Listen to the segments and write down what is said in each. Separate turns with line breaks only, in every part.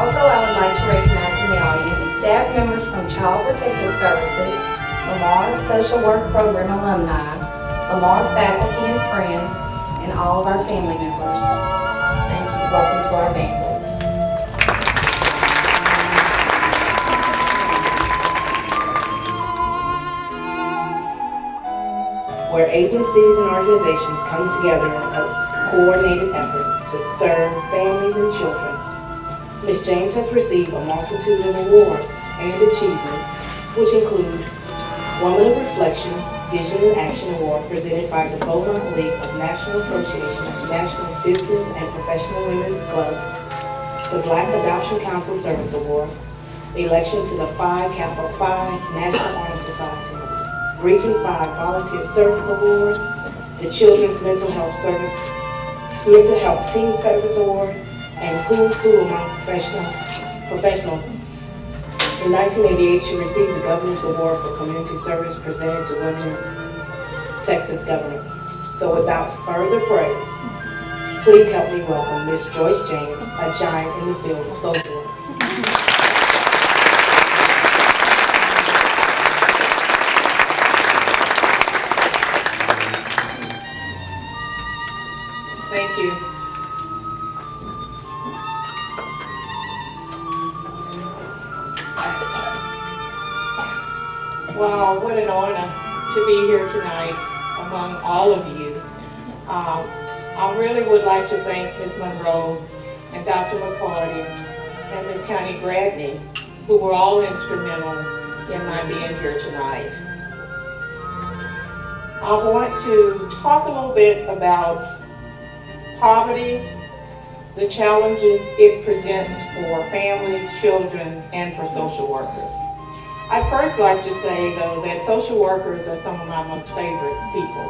Also, I would like to recognize in the audience staff members from Child Protective Services, Lamar Social Work Program alumni, Lamar faculty and friends, and all of our family members. Thank you. Welcome to our banquet.
Where agencies and organizations come together in a coordinated effort to serve families and children. Ms. James has received a multitude of awards and achievements, which include Woman of Reflection, Vision in Action Award presented by the Beaumont League of National Association of National Business and Professional Women's Clubs, the Black Adoption Council Service Award, election to the Kappa Phi National Honor Society, Region 5 Volunteer Service Award, the Children's Mental Health Teen Service Award, and Queen School among professionals. In 1988, she received the Governor's Award for Community Service presented to women in Texas government. So without further praise, please help me welcome Ms. Joyce James, a giant in the field of social work. Thank you. Wow, what an honor to be here tonight among all of you. I really would like to thank Ms. Monroe and Dr. McCarty and Ms. Connie Gradney, who were all instrumental in my being here tonight. I want to talk a little bit about poverty, the challenges it presents for families, children, and for social workers. I'd first like to say, though, that social workers are some of my most favorite people.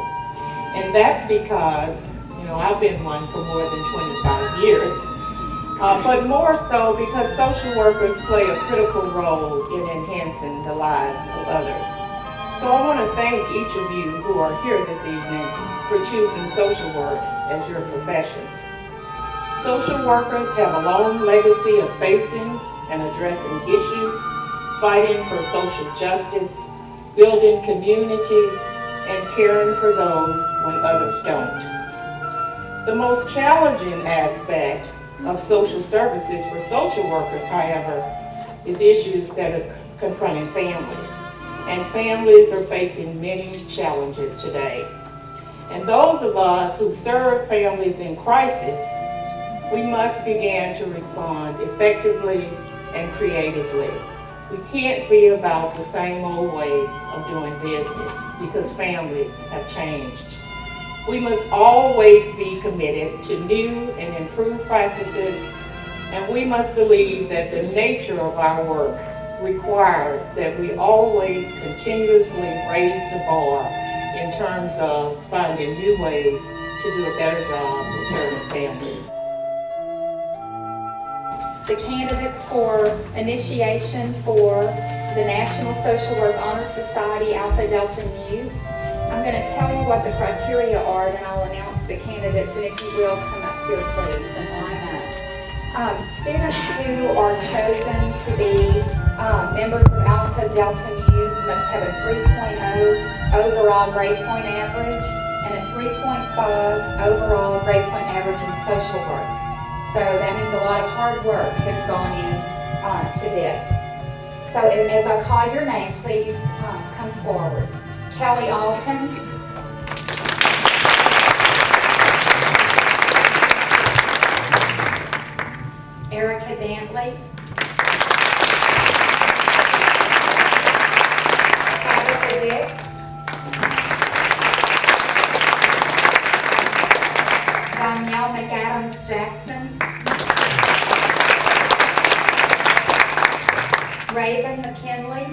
And that's because, I've been one for more than 25 years. But more so because social workers play a critical role in enhancing the lives of others. So I want to thank each of you who are here this evening for choosing social work as your profession. Social workers have a long legacy of facing and addressing issues, fighting for social justice, building communities, and caring for those when others don't. The most challenging aspect of social services for social workers, however, is issues that are confronting families. And families are facing many challenges today. And those of us who serve families in crisis, we must begin to respond effectively and creatively. We can't be about the same old way of doing business because families have changed. We must always be committed to new and improved practices, and we must believe that the nature of our work requires that we always continuously raise the bar in terms of finding new ways to do a better job of serving families.
The candidates for initiation for the National Social Work Honor Society Alpha Delta Nu. I'm going to tell you what the criteria are, then I'll announce the candidates, and if you will, come up here please and line up. Students who are chosen to be members of Alpha Delta Nu must have a 3.0 overall grade point average and a 3.5 overall grade point average in social work. So that means a lot of hard work has gone in to this. So as I call your name, please come forward. Kelly Alton. Erica Dantley. Tabitha Dix. Danielle McAdams Jackson. Raven McKinley.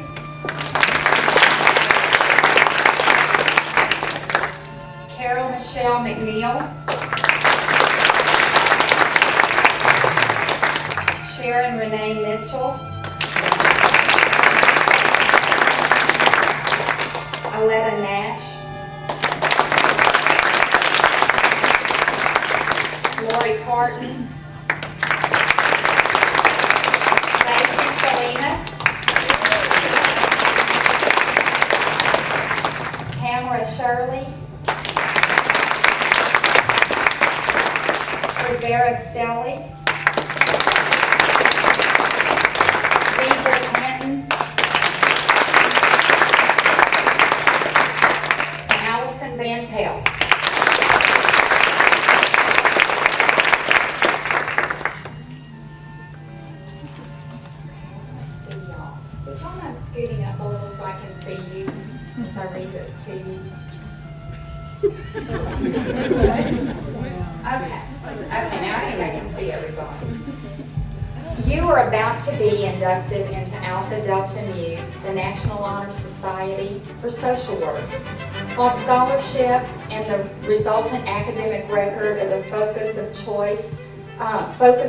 Carol Michelle McNeil. Sharon Renee Mitchell. Aletta Nash. Lori Parton. Salinas. Tamara Shirley. Rosera Stelly. Deidre Clanton. And Allison Van Pelt. Would y'all mind scooting up a little so I can see you as I read this to you? Okay, now I think I can see everybody. You are about to be inducted into Alpha Delta Nu, the National Honor Society for Social Work. While scholarship and the resultant academic record are the focus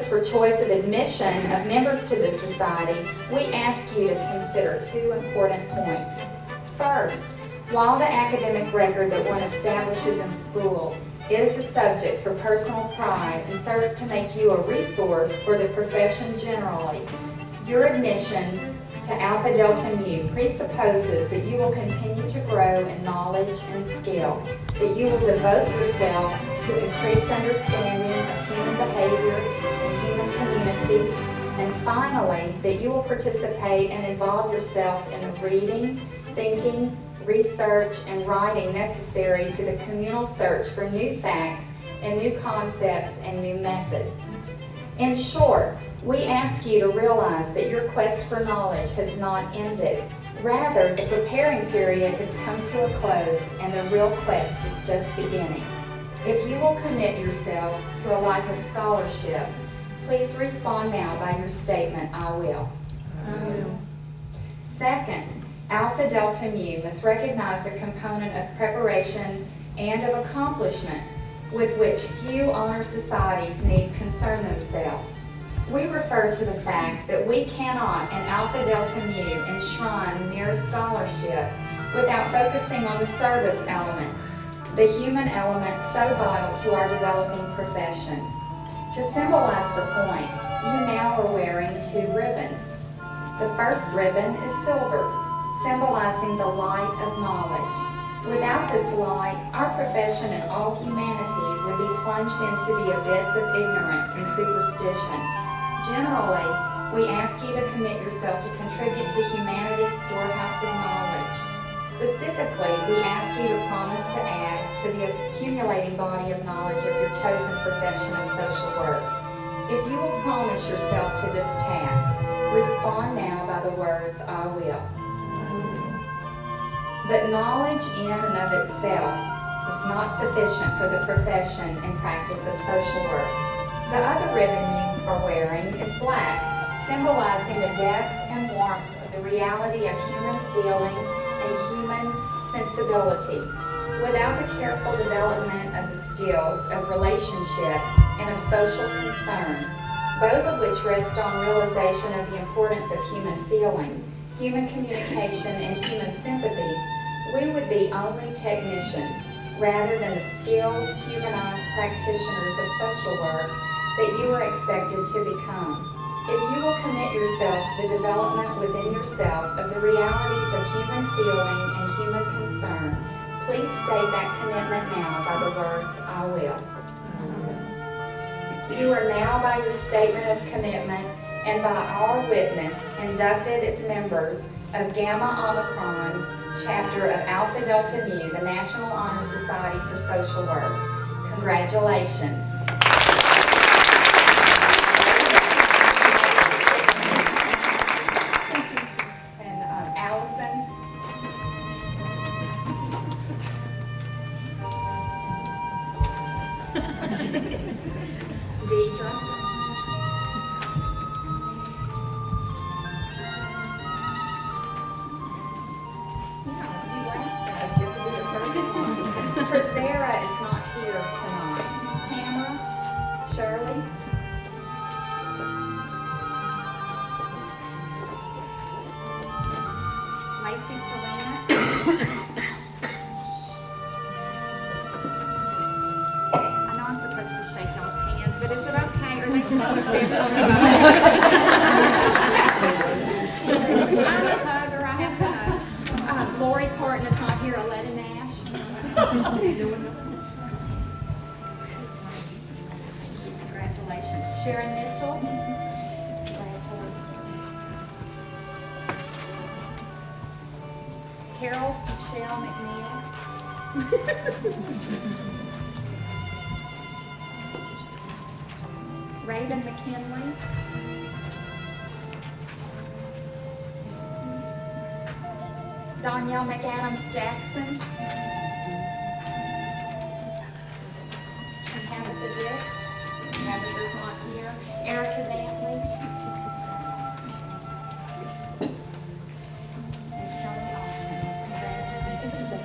for choice of admission of members to the society, we ask you to consider two important points. First, while the academic record that one establishes in school is a subject for personal pride and serves to make you a resource for the profession generally, your admission to Alpha Delta Nu presupposes that you will continue to grow in knowledge and skill, that you will devote yourself to increased understanding of human behavior and human communities, and finally, that you will participate and involve yourself in the reading, thinking, research, and writing necessary to the communal search for new facts and new concepts and new methods. In short, we ask you to realize that your quest for knowledge has not ended. Rather, the preparing period has come to a close and the real quest is just beginning. If you will commit yourself to a life of scholarship, please respond now by your statement, I will. Second, Alpha Delta Nu must recognize a component of preparation and of accomplishment with which few honor societies need concern themselves. We refer to the fact that we cannot in Alpha Delta Nu enshrine mere scholarship without focusing on the service element, the human element so vital to our developing profession. To symbolize the point, you now are wearing two ribbons. The first ribbon is silver, symbolizing the light of knowledge. Without this light, our profession and all humanity would be plunged into the abyss of ignorance and superstition. Generally, we ask you to commit yourself to contribute to humanity's storehouse of knowledge. Specifically, we ask you to promise to add to the accumulating body of knowledge of your chosen profession of social work. If you will promise yourself to this task, respond now by the words, I will. But knowledge in and of itself is not sufficient for the profession and practice of social work. The other ribbon you are wearing is black, symbolizing the depth and warmth of the reality of human feeling and human sensibility. Without the careful development of the skills of relationship and of social concern, both of which rest on realization of the importance of human feeling, human communication, and human sympathies, we would be only technicians rather than the skilled, humanized practitioners of social work that you are expected to become. If you will commit yourself to the development within yourself of the realities of human feeling and human concern, please state that commitment now by the words, I will. You are now, by your statement of commitment and by our witness, inducted as members of Gamma Omicron chapter of Alpha Delta Nu, the National Honor Society for Social Work. Congratulations. And Allison. Deidre. Rosera is not here tonight. Tamara, Shirley. Lacey Salinas. I know I'm supposed to shake y'all's hands, but is it okay? Are they still official? Sharon Mitchell. Carol Michelle McNeil. Raven McKinley. Danielle McAdams Jackson. Tabitha Dix. Tabitha's not here. Erica Dantley. And Kelly Austin. Congratulations.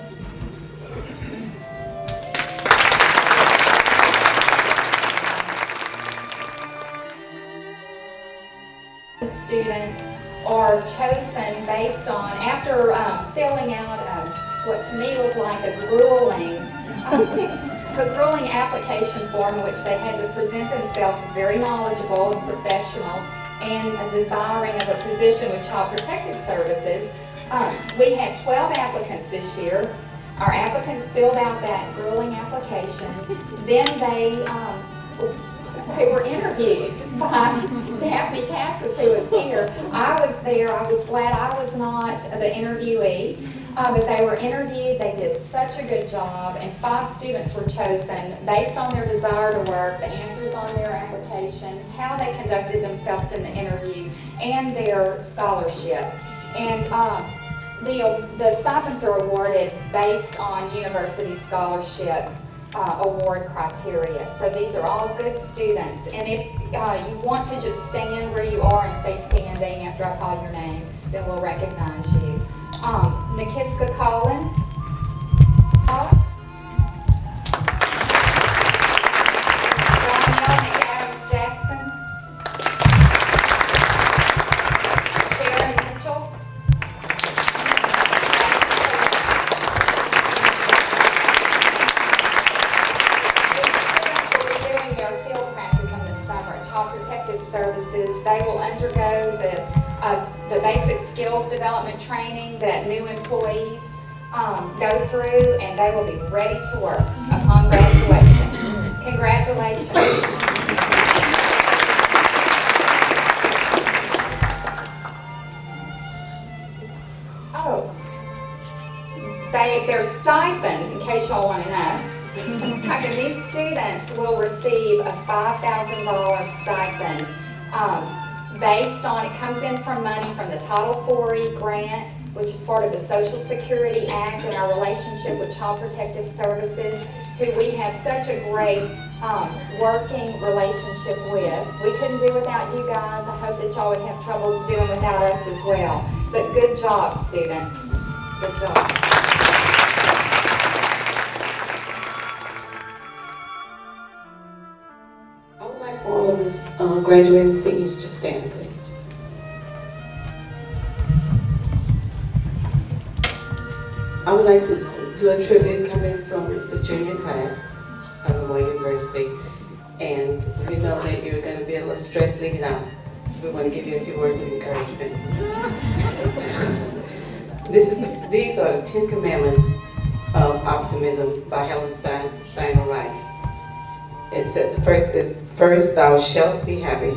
Students are chosen based on, after filling out what to me looked like a grueling application form in which they had to present themselves as very knowledgeable and professional and desiring of a position with Child Protective Services. We had 12 applicants this year. Our applicants filled out that grueling application. Then they were interviewed by Daphne Cassis, who was here. I was there. I was glad I was not the interviewee, but they were interviewed. They did such a good job, and 5 students were chosen based on their desire to work, the answers on their application, how they conducted themselves in the interview, and their scholarship. And the stipends are awarded based on university scholarship award criteria. So these are all good students. And if you want to just stand where you are and stay standing after I call your name, then we'll recognize you. Nikiska Collins. Danielle McAdams Jackson. Sharon Mitchell. Child Protective Services. They will undergo the basic skills development training that new employees go through, and they will be ready to work upon graduation. Congratulations. Oh, their stipend, in case y'all want to know. These students will receive a $5,000 stipend based on, it comes in from money from the Title IV grant, which is part of the Social Security Act and our relationship with Child Protective Services, who we have such a great working relationship with. We couldn't do without you guys. I hope that y'all would have trouble doing without us as well. But good job, students. Good job.
All of us graduating seniors just stand, please. I would like to do a tribute coming from the junior class of Memorial University, and we know that you're going to be a little stressed leading out, so we want to give you a few words of encouragement. These are the 10 Commandments of Optimism by Helen Steiner Rice. It said the first is, first, thou shalt be happy.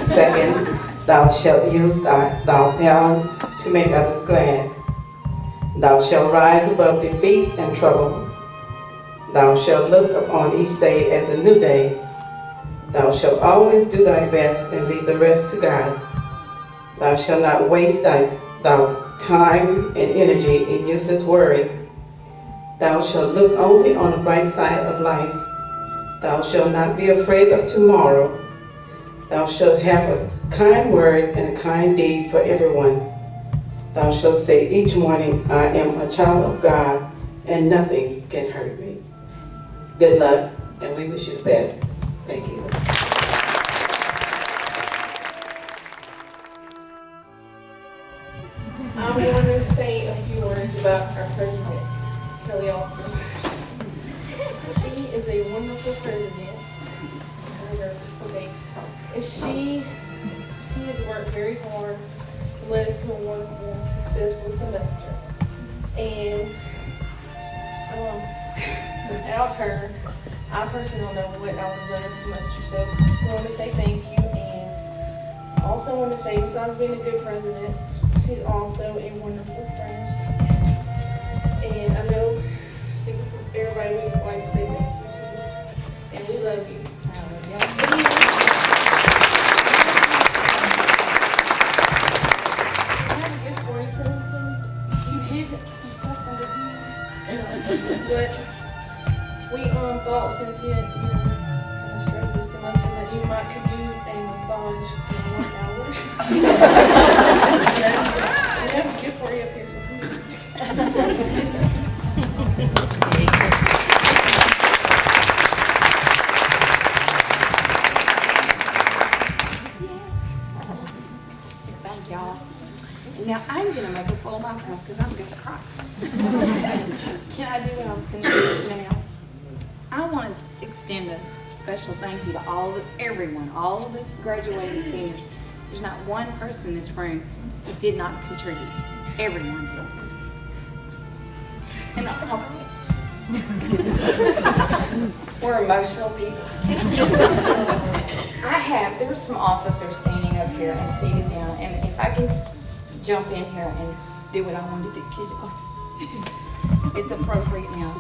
Second, thou shalt use thy talents to make others glad. Thou shalt rise above defeat and trouble. Thou shalt look upon each day as a new day. Thou shalt always do thy best and leave the rest to God. Thou shalt not waste thy time and energy in useless worry. Thou shalt look only on the bright side of life. Thou shalt not be afraid of tomorrow. Thou shalt have a kind word and a kind deed for everyone. Thou shalt say each morning, I am a child of God, and nothing can hurt me. Good luck, and we wish you the best. Thank you.
I want to say a few words about our president, Kelly Austin. She is a wonderful president. And she has worked very hard to lead us to a wonderful, successful semester. And without her, I I personally don't know what I would have done this semester, so I want to say thank you, and also want to say, besides being a good president, she's also a wonderful friend. And I know everybody would just like to say thank you to you, and we love you. I have a gift for you, Princeton. You hid some stuff over here. But we thought since we had kind of stressed this semester that you might could use a massage for 1 hour. We have a gift for you up here.
Thank y'all. Now I'm gonna make a fool of myself because I'm gonna cry. Can I do what I was gonna do now? I want to extend a special thank you to everyone, all of us graduating seniors. There's not one person in this room who did not contribute. Everyone did. And we're emotional people. There's some officers standing up here and seated down, and if I can jump in here and do what I wanted to do, it's appropriate now.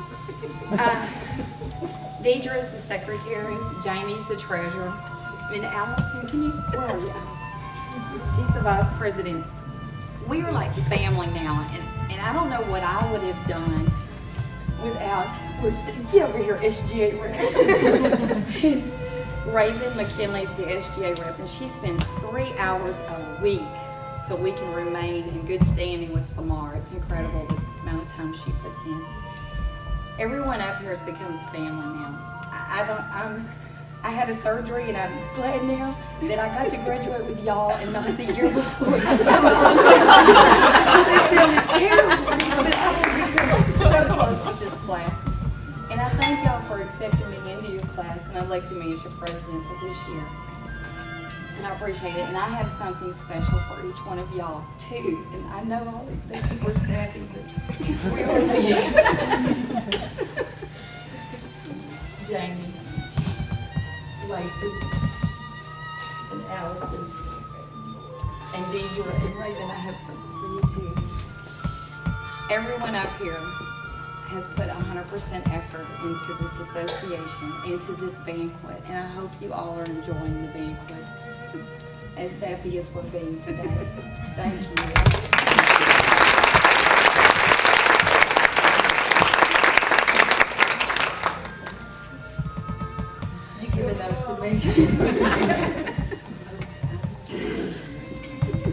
Deidre is the secretary, Jamie's the treasurer, and Allison, where are you, Allison? She's the vice president. We are like family now, and I don't know what I would have done without, get over here, SGA rep. Raven McKinley's the SGA rep, and she spends 3 hours a week so we can remain in good standing with Lamar. It's incredible the amount of time she puts in. Everyone up here has become family now. I had a surgery, and I'm glad now that I got to graduate with y'all and not the year before. They sounded terrible. So close with this class. And I thank y'all for accepting me into your class and electing me as your president for this year. And I appreciate it. And I have something special for each one of y'all, too. And I know all of these we're savvy, but we are yes. Jamie, Lacey, and Allison, and Deidre, and Raven, I have something for you, too. Everyone up here has put 100% effort into this association, into this banquet, and I hope you all are enjoying the banquet as happy as we're being today. Thank you. You giving those to me?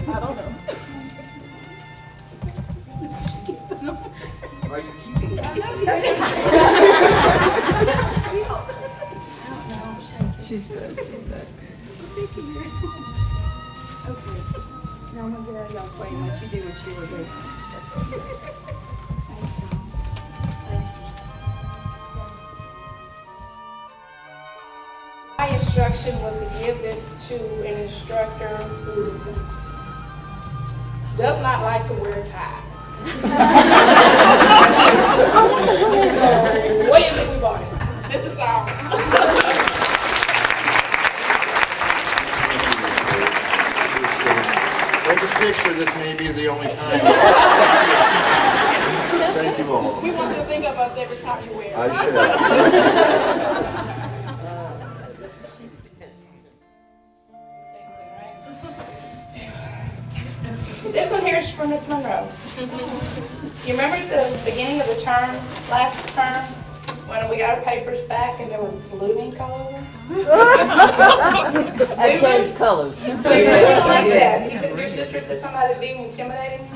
I don't know.
Are you keeping it?
I don't know, I'm shaking.
She said she's back.
Okay. Now I'm gonna get out of y'all's way and let you do what you were doing. Thanks, y'all.
My instruction was to give this to an instructor who does not like to wear ties. So, what do you think we bought it? Mr. Sauer.
Take a picture, this may be the only time. Thank you all.
We want you to think of us every time you wear it.
I shall.
This one here is for Miss Monroe. You remember at the beginning of the term, last term, when we got our papers back and there was blue ink all over?
I changed colors.
We really like that. Your sister said somebody being intimidating.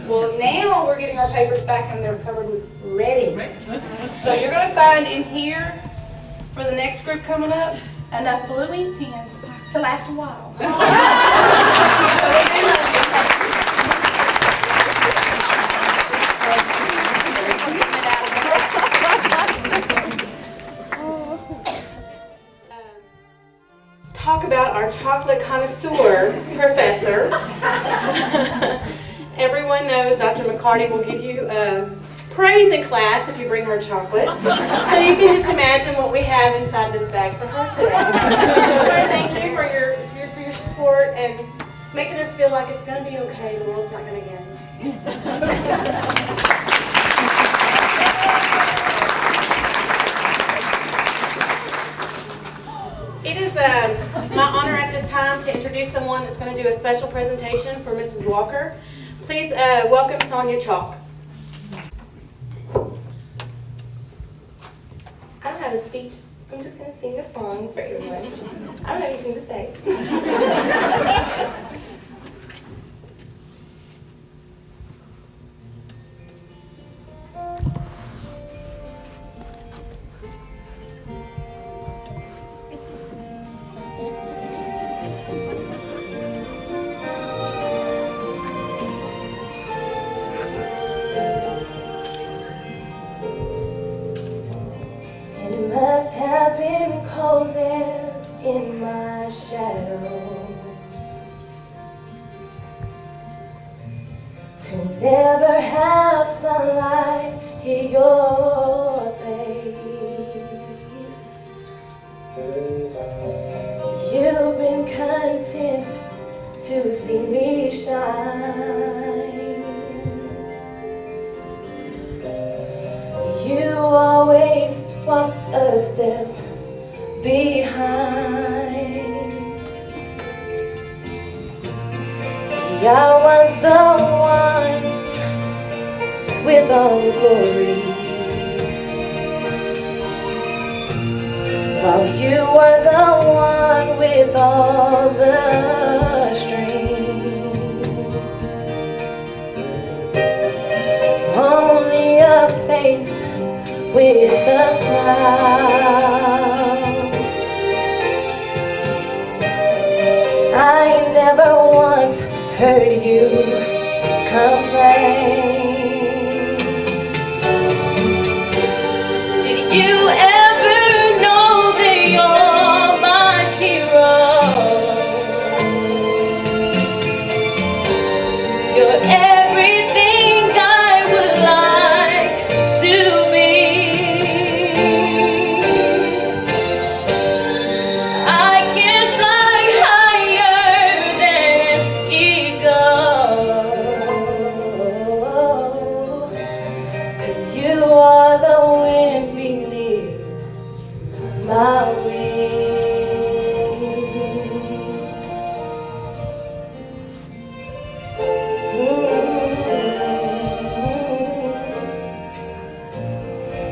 Well, now we're getting our papers back and they're covered with red ink. So you're going to find in here, for the next group coming up, enough blue ink pens to last a while.
Talk about our chocolate connoisseur professor. Everyone knows Dr. McCarty will give you a praising class if you bring her chocolate. So you can just imagine what we have inside this bag for her today. I want to thank you for your support and making us feel like it's going to be okay. The world's not going to get us. It is my honor at this time to introduce someone that's going to do a special presentation for Mrs. Walker. Please welcome Sonia Chalk. I don't have a speech. I'm just going to sing a song for everyone. I don't have anything to say. It must have been cold there in my shadow to never have sunlight hit your face. You've been content to see me shine. You always walked a step behind. See, I was the one with all the glory, while you were the one with all the strength. Only a face with a smile. I never once heard you complain. Did you ever know that you're my hero? You're everything I would like to be. I can fly higher than an eagle, 'cause you are the wind beneath my wings.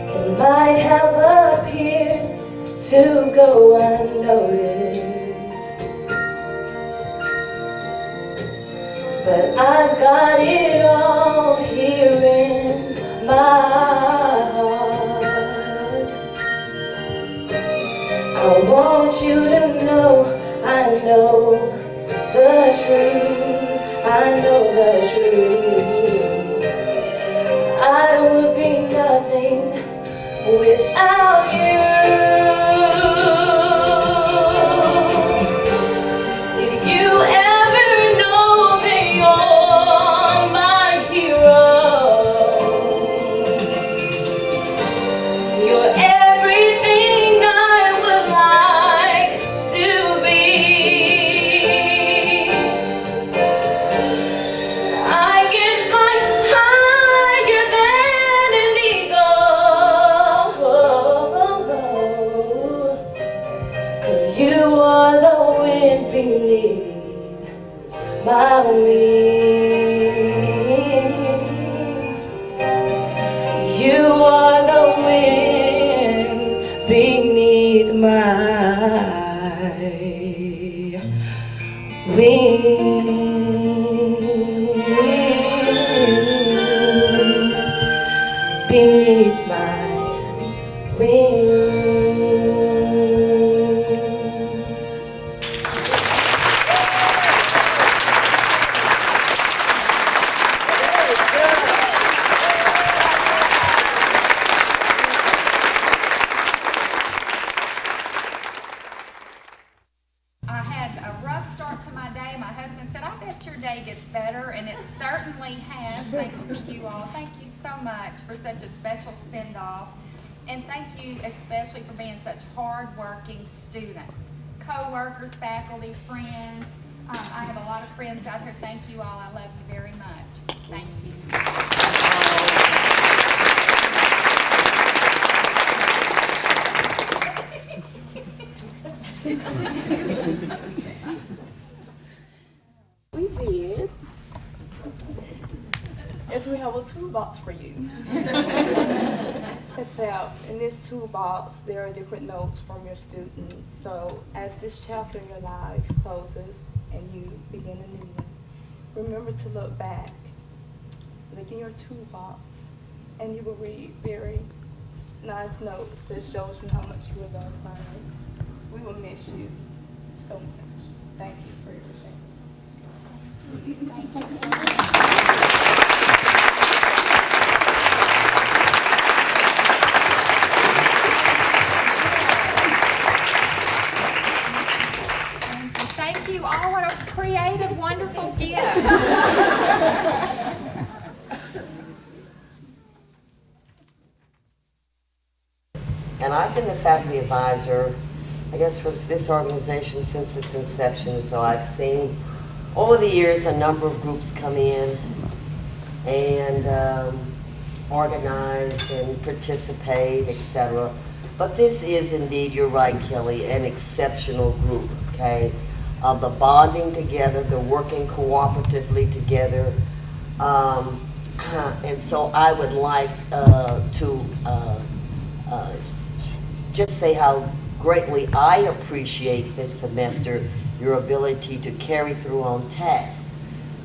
It might have appeared to go unnoticed, but I've got it all here in my heart. I want you to know I know the truth. I know the truth. I would be nothing without you. Did you ever know that you're my hero? You're everything I would like to be. I can fly higher than an eagle, 'cause you are the wind beneath my wings. You are the wind beneath my wings. Beneath my wings.
I had a rough start start to my day. My husband said, I bet your day gets better, and it certainly has, thanks to you all. Thank you so much for such a special send-off. And thank you especially for being such hard-working students, co-workers, faculty, friends. I have a lot of friends out here. Thank you all. I love you very much. Thank you.
We did. As we have a toolbox for you. Except in this toolbox, there are different notes from your students. So as this chapter in your life closes and you begin a new one, remember to look back, look in your toolbox, and you will read very nice notes that shows you how much you are loved by us. We will miss you so much. Thank you for everything.
Thank you so much. Thank you all. What a creative, wonderful gift.
And I've been the faculty advisor, I guess, for this organization since its inception. So I've seen over the years a number of groups come in and organize and participate, etc. But this is indeed, you're right, Kelly, an exceptional group, okay? The bonding together, the working cooperatively together. And so I would like to just say how greatly I appreciate this semester your ability to carry through on tasks.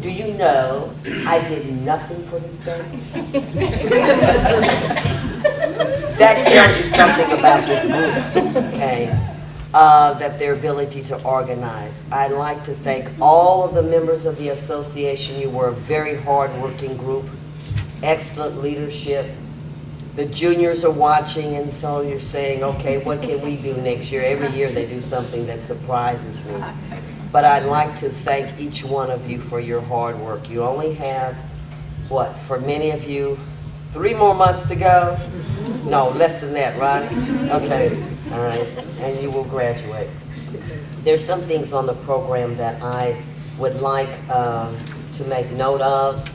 Do you know I did nothing for this banquet? That tells you something about this group, okay? That their ability to organize. I'd like to thank all of the members of the association. You were a very hard-working group, excellent leadership. The juniors are watching, and so you're saying, okay, what can we do next year? Every year they do something that surprises me. But I'd like to thank each one of you for your hard work. You only have, what, for many of you, 3 more months to go? No, less than that, right? Okay, all right, and you will graduate. There's some things on the program that I would like to make note of.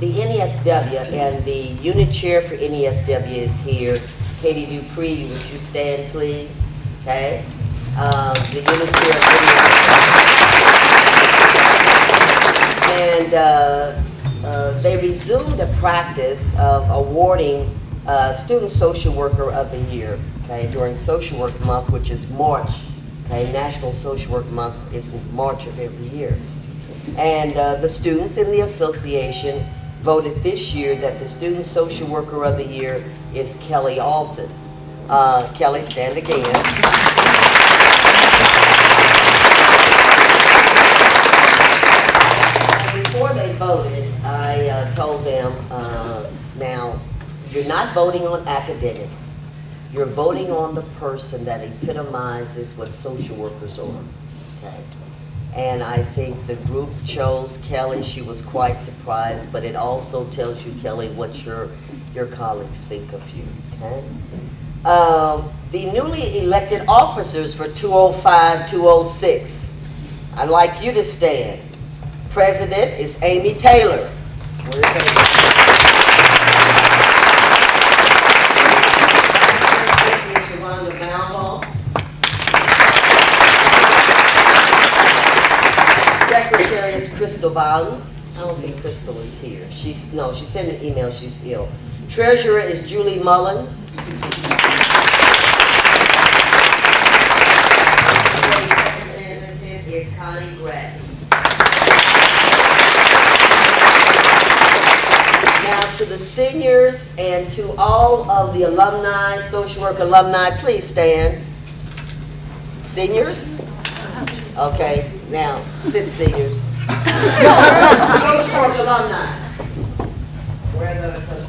The NESW and the unit chair for NESW is here. Katie Dupree, would you stand, please? Okay. The unit chair of NESW. And they resumed a practice of awarding Student Social Worker of the Year, okay, during Social Work Month, which is March. Okay, National Social Work Month is in March of every year. And the students in the association voted this year that the Student Social Worker of the Year is Kelly Alton. Kelly, stand again. And before they voted, I told them, now, you're not voting on academics. You're voting on the person that epitomizes what social workers are, okay? And I think the group chose Kelly. She was quite surprised, but it also tells you, Kelly, what your colleagues think of you, okay? The newly elected officers for 205-206, I'd like you to stand. President is Amy Taylor. Where's Amy? Secretary is Crystal Bowden. I don't think Crystal is here. She sent an email, she's ill. Treasurer is Julie Mullins. Representative is Connie Gratton. Now to the seniors and to all of the alumni, social work alumni, please stand. Seniors? Okay, now sit, seniors. Social work alumni. Where are those social work?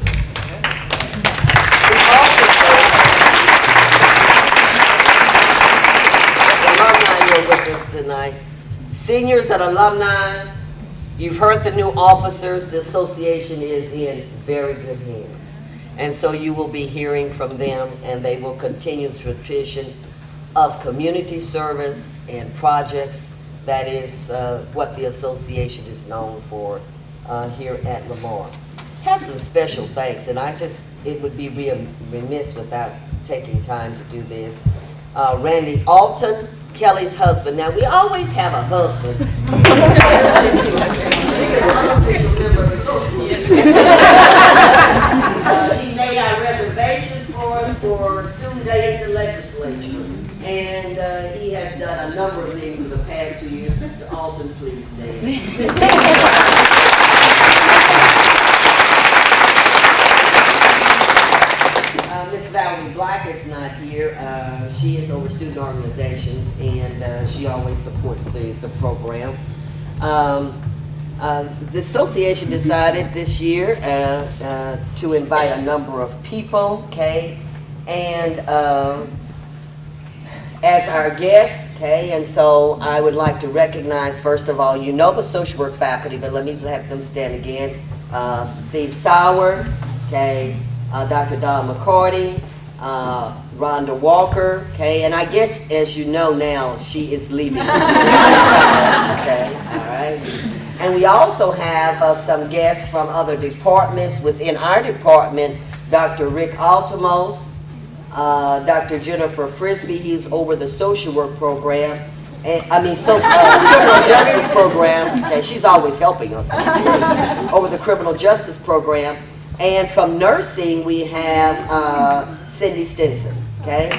The alumni will us tonight. Seniors and alumni, you've heard the new officers. The association is in very good hands. And so you will be hearing from them, and they will continue the tradition of community service and projects. That is what the association is known for here at Lamar. Have some special thanks, and it would be remiss without taking time to do this. Randy Alton, Kelly's husband. Now, we always have a husband. Unofficial member of the social group. He made our reservations for us for student day at the legislature. And he has done a number of things for the past 2 years. Mr. Alton, please stand. Miss Valerie Black is not here. She is over student organizations, and she always supports the program. The association decided this year to invite a number of people, okay, and as our guests, okay, and so I would like to recognize, first of all, you know the social work faculty, but let me have them stand again. Steve Sauer, okay, Dr. Don McCarty, Rhonda Walker, okay, and I guess as you know now, she is leaving. Okay, all right. And we also have some guests from other departments within our department, Dr. Rick Altomos, Dr. Jennifer Frisbee, who's over the social work program, and, criminal justice program. Okay, she's always helping us over the criminal justice program. And from nursing, we have Cindy Stinson, okay?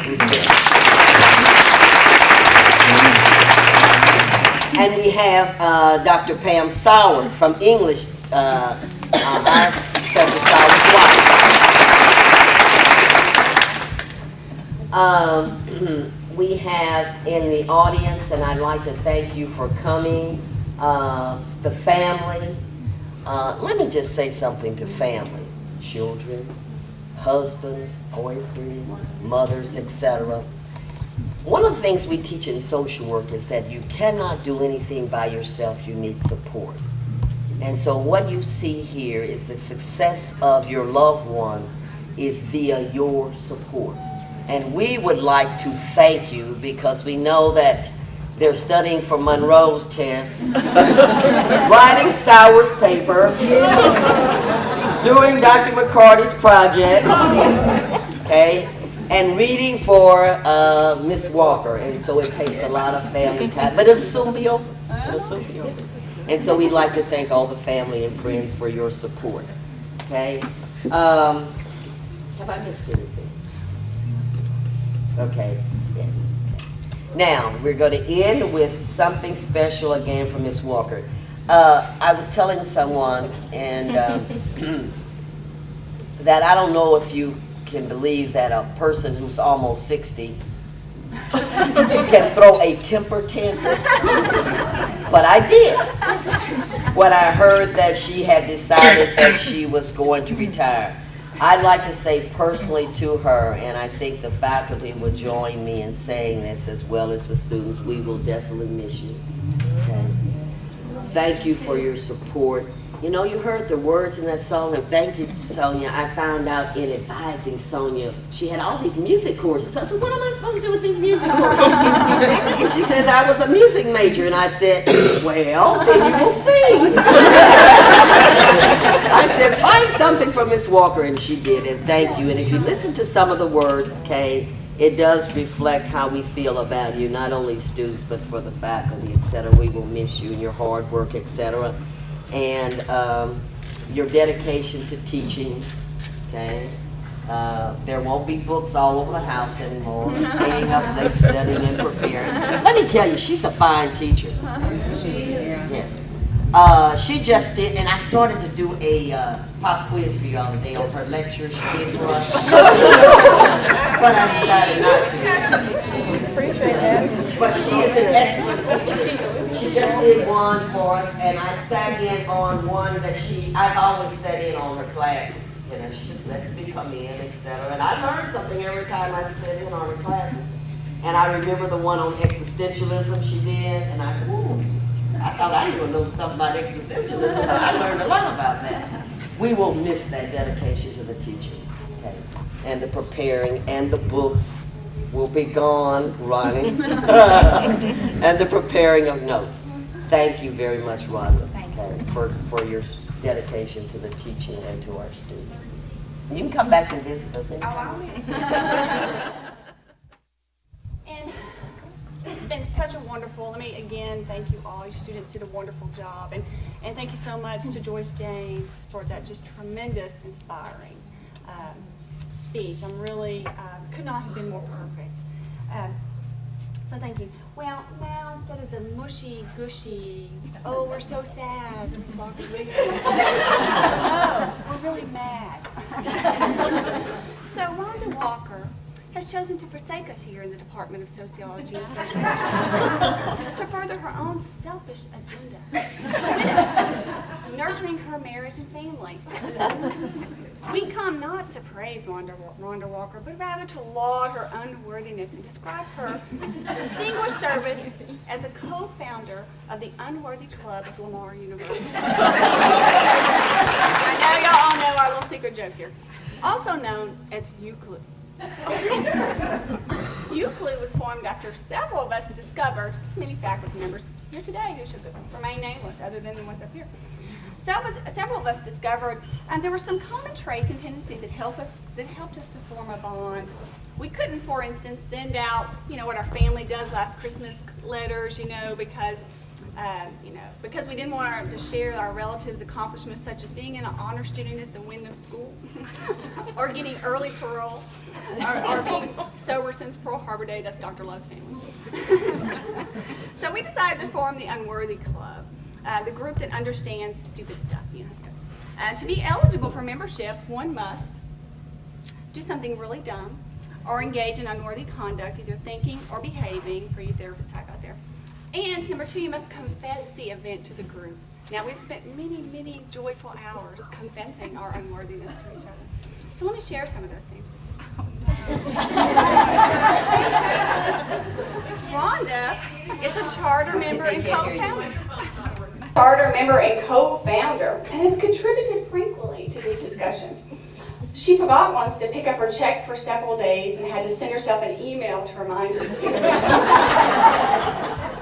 And we have Dr. Pam Sauer from English, our Professor Sauer's wife. We have in the audience, and I'd like to thank you for coming, the family. Let me just say something to family. Children, husbands, boyfriends, mothers, etc. One of the things we teach in social work is that you cannot do anything by yourself. You need support. And so what you see here is the success of your loved one is via your support. And we would like to thank you because we know that they're studying for Monroe's test, writing Sauer's paper, doing Dr. McCarty's project, okay, and reading for Miss Walker. And so it takes a lot of family time, but it'll soon be over. It'll soon be over. And so we'd like to thank all the family and friends for your support, okay? Have I missed anything? Okay, yes. Now, we're going to end with something special again from Miss Walker. I was telling someone and that I don't know if you can believe that a person who's almost 60 can throw a temper tantrum, but I did. When I heard that she had decided that she was going to retire, I'd like to say personally to her, and I think the faculty would join me in saying this as well as the students, we will definitely miss you. Okay? Thank you for your support. You know, you heard the words in that song, and thank you, Sonia. I found out in advising Sonia, she had all these music courses. So I said, what am I supposed to do with these music courses? And she said, I was a music major. And I said, well, then you will sing. I said, find something for Miss Walker, and she did, and thank you. And if you listen to some of the words, Kay, it does reflect how we feel about you, not only students, but for the faculty, etc. We will miss you and your hard work, etc. And your dedication to teaching, okay? There won't be books all over the house anymore, staying up late studying and preparing. Let me tell you, she's a fine teacher. She is. Yes. She just did, and I started to do a pop quiz for you all today on her lecture she did for us. But I decided not to. Appreciate that. But she is an excellent teacher. She just did one for us, and I sat in on one that I've always sat in on her classes. You know, she just lets me come in, etc. And I learned something every time I sit in on her classes. And I remember the one on existentialism she did, and I said, ooh, I thought I knew a little something about existentialism, but I learned a lot about that. We will miss that dedication to the teaching, okay? And the preparing, and the books will be gone, Ronnie. And the preparing of notes. Thank you very much, Rhonda, okay, for your dedication to the teaching and to our students. You can come back and visit us anytime.
And this has been such a wonderful, let me again thank you all. Your students did a wonderful job. And thank you so much to Joyce James for that just tremendous, inspiring speech. I'm really, could not have been more perfect. So thank you. Well, now instead of the mushy, gushy, oh, we're so sad, Ms. Walker's leaving. No, we're really mad. So Rhonda Walker has chosen to forsake us here in the Department of Sociology and Social Work to further her own selfish agenda, nurturing her marriage and family. We come not to praise Rhonda Walker, but rather to laud her unworthiness and describe her distinguished service as a co-founder of the Unworthy Club of Lamar University. I know y'all all know our little secret joke here. Also known as UCLU. UCLU was formed after several of us discovered, many faculty members here today who should remain nameless other than the ones up here. Several of us discovered there were some common traits and tendencies that helped us to form a bond. We couldn't, for instance, send out, what our family does last Christmas letters, because we didn't want to share our relatives' accomplishments, such as being an honor student at the Wyndham School, or getting early parole, or being sober since Pearl Harbor Day. That's Dr. Love's family. So we decided to form the Unworthy Club, the group that understands stupid stuff. To be eligible for membership, one must do something really dumb, or engage in unworthy conduct, either thinking or behaving, for you therapists type out there. And number 2, you must confess the event to the group. Now, we've spent many, many joyful hours confessing our unworthiness to each other. So let me share some of those things with you. Rhonda is a charter member and co-founder. And has contributed frequently to these discussions. She forgot once to pick up her check for several days and had to send herself an email to remind her to pick up her check.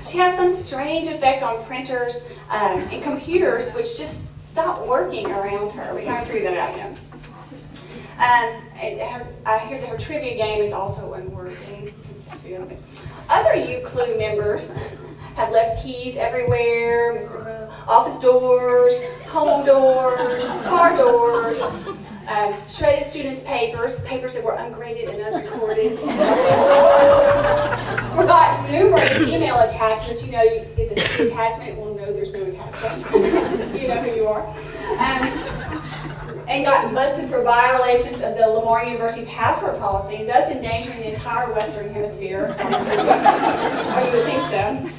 She has some strange effect on printers and computers which just stop working around her. We kind of figured that out, And I hear that her trivia game is also unworthy. Other UCLU members have left keys everywhere, office doors, home doors, car doors, shredded students' papers that were ungraded and unrecorded. Forgot numerous email attachments. You get the attachment, well, no, there's no attachment. You know who you are. And gotten busted for violations of the Lamar University password policy, thus endangering the entire Western Hemisphere. Or you would think so.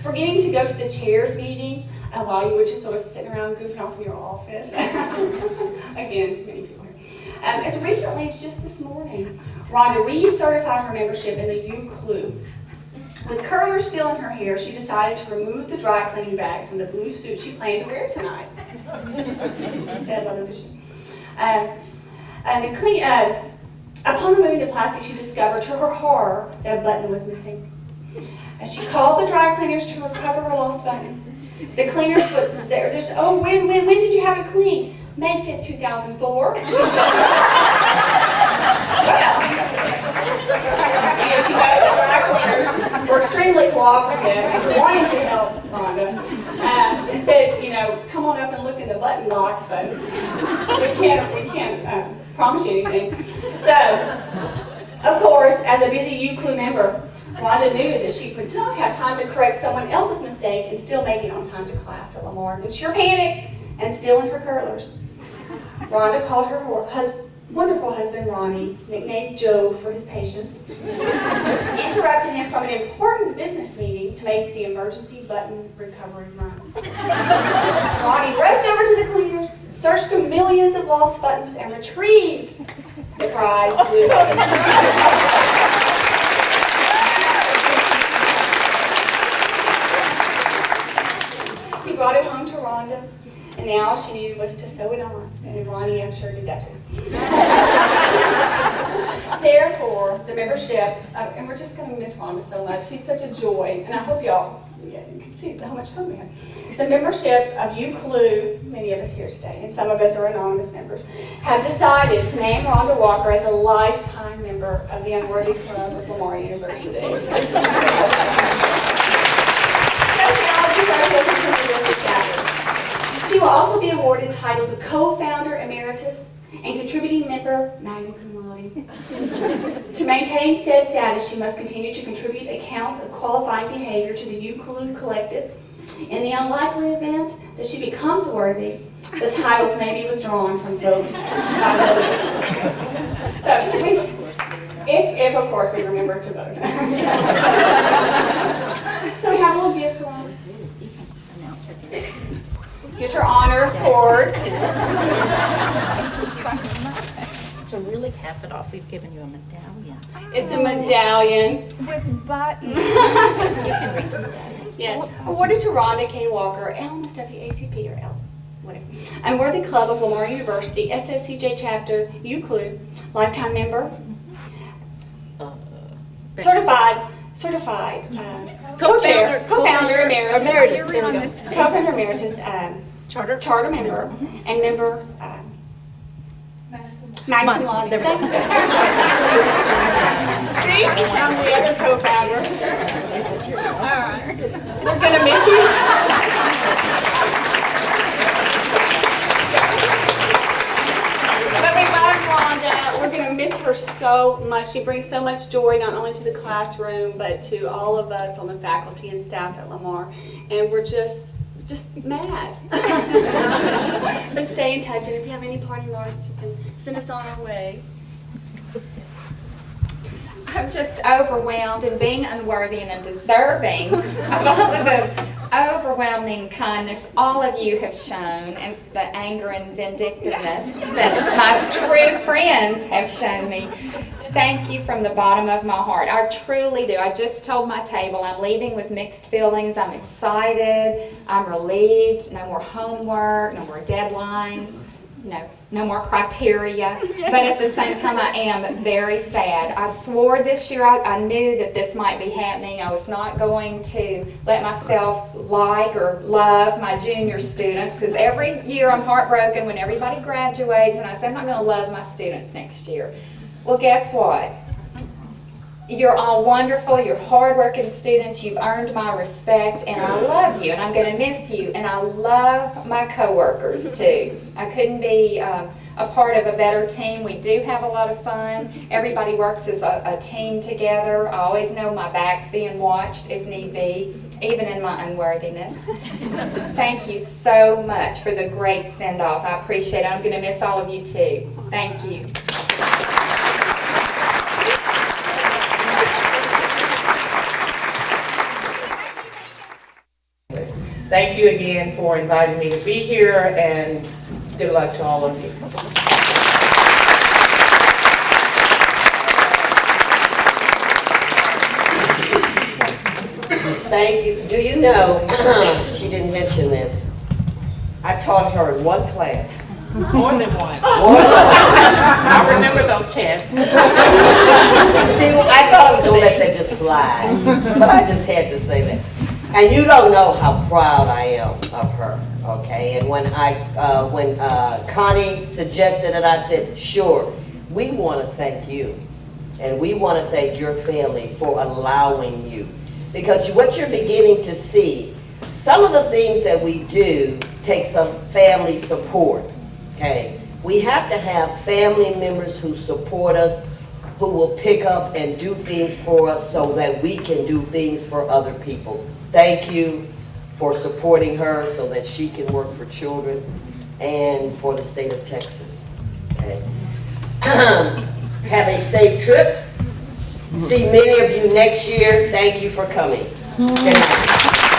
Forgetting to go to the chairs meeting while you were just sort of sitting around goofing off in your office. Again, many people here. As recently as just this morning, Rhonda recertified her membership in the UCLU. With curlers still in her hair, she decided to remove the dry cleaning bag from the blue suit she planned to wear tonight. Sad mother, did she? Upon removing the plastic, she discovered to her horror that a button was missing. As she called the dry cleaners to recover her lost button, the cleaners were just, oh, when did you have it cleaned? May 5th, 2004. Were extremely cooperative and wanting to help Rhonda. And said, come on up and look in the button box, but we can't promise you anything. So, of course, as a busy UCLU member, Rhonda knew that she would not have time to correct someone else's mistake and still make it on time to class at Lamar. And sure panicked and still in her curlers. Rhonda called her wonderful husband, Ronnie, nicknamed Joe for his patience, interrupted him from an important business meeting to make the emergency button recovery run. Ronnie rushed over to the cleaners, searched through millions of lost buttons, and retrieved the prized blue button. Rhonda, and now all she needed was to sew it on. And Ronnie, I'm sure, did that too. Therefore, the membership, and we're just going to miss Rhonda so much. She's such a joy, and I hope y'all you can see how much fun we have. The membership of U-Clue, many of us here today, and some of us are anonymous members, have decided to name Rhonda Walker as a lifetime member of the Unworthy Club of Lamar University. She will also be awarded titles of co-founder emeritus and contributing member magna cum laude. To maintain said status, she must continue to contribute accounts of qualifying behavior to the U-Clue Collective. In the unlikely event that she becomes worthy, the titles may be withdrawn from vote by vote. So, if of course we remember to vote. So we have a little gift for her. Here's her honor towards.
To really cap it off, we've given you a medallion.
It's a medallion.
With buttons. You can read the medallions.
Yes. Awarded to Rhonda K. Walker, LMSWACP or L, whatever. Unworthy Club of Lamar University, SSCJ Chapter, U-Clue, lifetime member, certified, co-founder emeritus, co-founder emeritus, charter member, and member, magna cum laude. See, I'm the other co-founder. All right. We're going to miss you. But we love Rhonda. We're going to miss her so much. She brings so much joy not only to the classroom, but to all of us on the faculty and staff at Lamar. And we're just mad. But stay in touch, and if you have any party marks, you can send us on our way.
I'm just overwhelmed and being unworthy and undeserving of all of the overwhelming kindness all of you have shown and the anger and vindictiveness that my true friends have shown me. Thank you from the bottom of my heart. I truly do. I just told my table I'm leaving with mixed feelings. I'm excited. I'm relieved. No more homework, no more deadlines. No more criteria, but at the same time I am very sad. I swore this year I knew that this might be happening. I was not going to let myself like or love my junior students because every year I'm heartbroken when everybody graduates and I say I'm not going to love my students next year. Well, guess what? You're all wonderful, you're hardworking students, you've earned my respect, and I love you, and I'm going to miss you, and I love my coworkers too. I couldn't be a part of a better team. We do have a lot of fun. Everybody works as a team together. I always know my back's being watched if need be, even in my unworthiness. Thank you so much for the great send-off. I appreciate it. I'm going to miss all of you too. Thank you.
Thank you again for inviting me to be here, and good luck to all of you.
Thank you. Do you know, she didn't mention this, I taught her in one class.
More than one. I remember those tests.
See, I thought I was going to let that just slide, but I just had to say that. And you don't know how proud I am of her, okay? And when Connie suggested it, I said, sure, we want to thank you. And we want to thank your family for allowing you. Because what you're beginning to see, some of the things that we do take some family support, okay? We have to have family members who support us, who will pick up and do things for us so that we can do things for other people. Thank you for supporting her so that she can work for children and for the state of Texas. Okay. Have a safe trip. See many of you next year. Thank you for coming. Good night.